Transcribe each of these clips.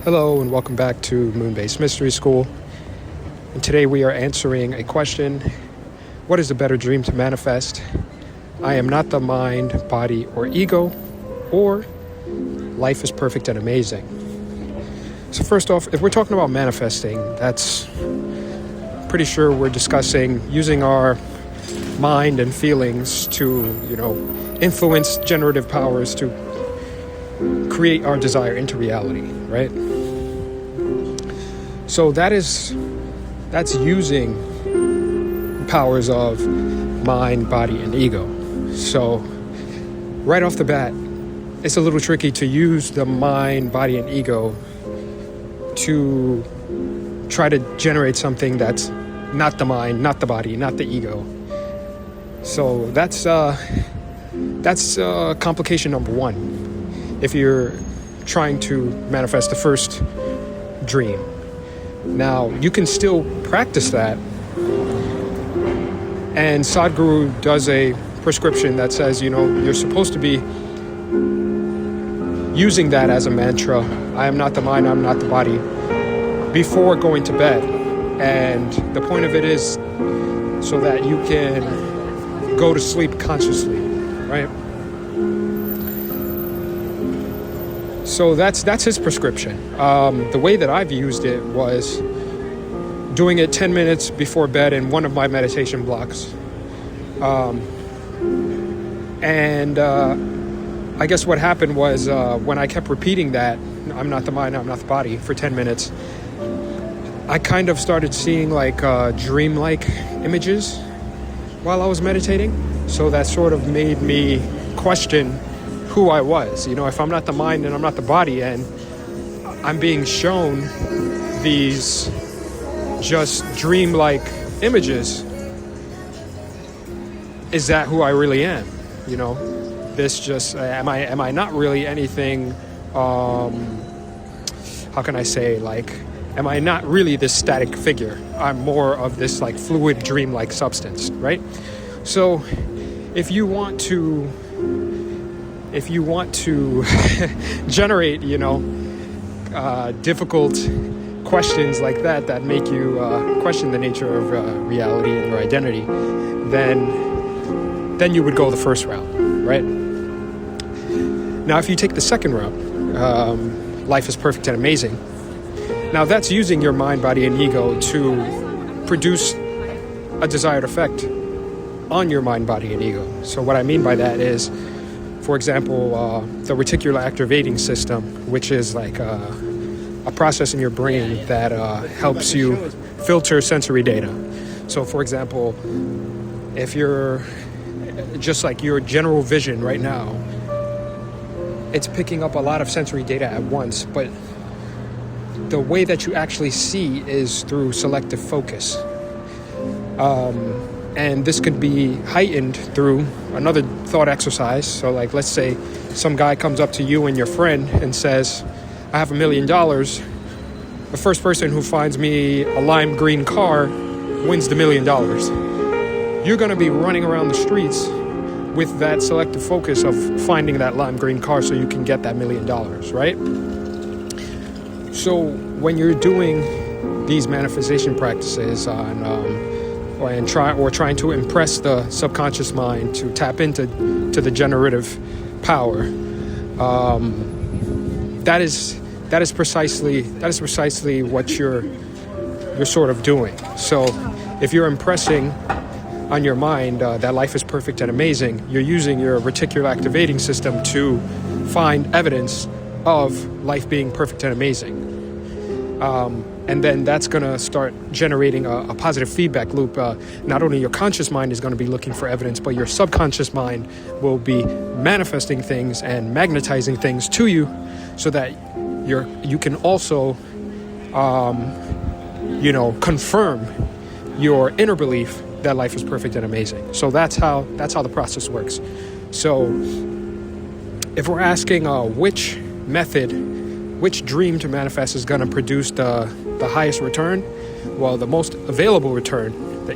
Hello and welcome back to Moon-Based Mystery School. And today we are answering a question: what is a better dream to manifest? I am not the mind, body, or ego, or life is perfect and amazing. So first off, if we're talking about manifesting, that's pretty sure we're discussing using our mind and feelings to, influence generative powers to create our desire into reality, right? So that's using powers of mind, body, and ego. So right off the bat, it's a little tricky to use the mind, body, and ego to try to generate something that's not the mind, not the body, not the ego. So that's complication number one if you're trying to manifest the first dream. Now, you can still practice that, and Sadhguru does a prescription that says, you're supposed to be using that as a mantra: I am not the mind, I'm not the body, before going to bed. And the point of it is so that you can go to sleep consciously, right? So that's his prescription. The way that I've used it was doing it 10 minutes before bed in one of my meditation blocks. I guess what happened was when I kept repeating that, I'm not the mind, I'm not the body, for 10 minutes, I kind of started seeing dreamlike images while I was meditating. So that sort of made me question who I was. If I'm not the mind and I'm not the body, and I'm being shown these just dreamlike images, is that who I really am? This just am I not really anything? How can I say, am I not really this static figure? I'm more of this fluid dreamlike substance, right? So if you want to generate, difficult questions like that make you question the nature of reality and your identity, then you would go the first route, right? Now, if you take the second route, life is perfect and amazing. Now, that's using your mind, body, and ego to produce a desired effect on your mind, body, and ego. So what I mean by that is, for example, the Reticular Activating System, which is a process in your brain that helps you filter sensory data. So, for example, if you're just your general vision right now, it's picking up a lot of sensory data at once, but the way that you actually see is through selective focus. And this could be heightened through another thought exercise. So let's say some guy comes up to you and your friend and says, I have $1 million. The first person who finds me a lime green car wins the $1 million. You're going to be running around the streets with that selective focus of finding that lime green car so you can get that $1 million, right? So when you're doing these manifestation practices trying to impress the subconscious mind to tap into the generative power, that is precisely what you're sort of doing. So if you're impressing on your mind that life is perfect and amazing, you're using your reticular activating system to find evidence of life being perfect and amazing. And then that's going to start generating a positive feedback loop. Not only your conscious mind is going to be looking for evidence, but your subconscious mind will be manifesting things and magnetizing things to you, so that you can also, confirm your inner belief that life is perfect and amazing. So that's how the process works. So if we're asking which dream to manifest is going to produce the highest return, well, the most available return, the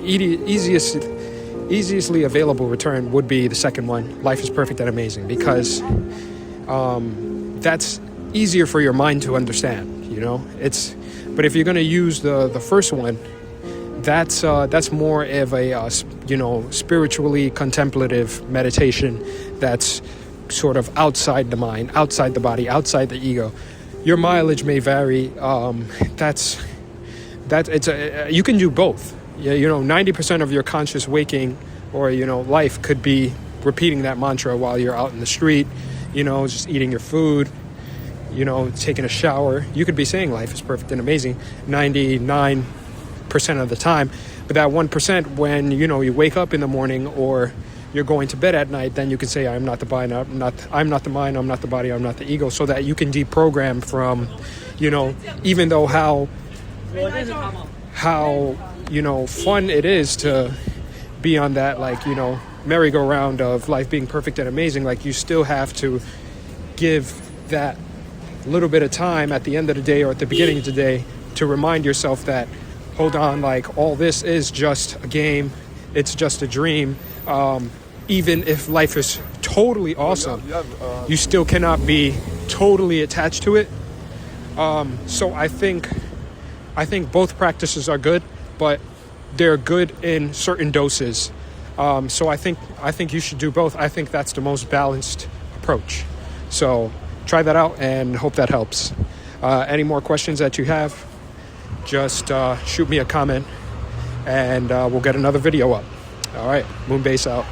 easiestly available return would be the second one: life is perfect and amazing, because that's easier for your mind to understand. But if you're going to use the first one, that's more of a spiritually contemplative meditation that's sort of outside the mind, outside the body, outside the ego. Your mileage may vary. You can do both. 90% of your conscious waking or life could be repeating that mantra while you're out in the street, just eating your food, taking a shower. You could be saying life is perfect and amazing 99% of the time, but that 1% when you wake up in the morning or you're going to bed at night, then you can say I'm not the mind, I'm not the body, I'm not the ego, so that you can deprogram from, even though how fun it is to be on that merry-go-round of life being perfect and amazing, you still have to give that little bit of time at the end of the day or at the beginning of the day to remind yourself that, hold on, all this is just a game, it's just a dream. Even if life is totally awesome, you still cannot be totally attached to it. So I think both practices are good, but they're good in certain doses. So I think you should do both. I think that's the most balanced approach. So try that out and hope that helps. Any more questions that you have, just shoot me a comment and we'll get another video up. All right, Moonbase out.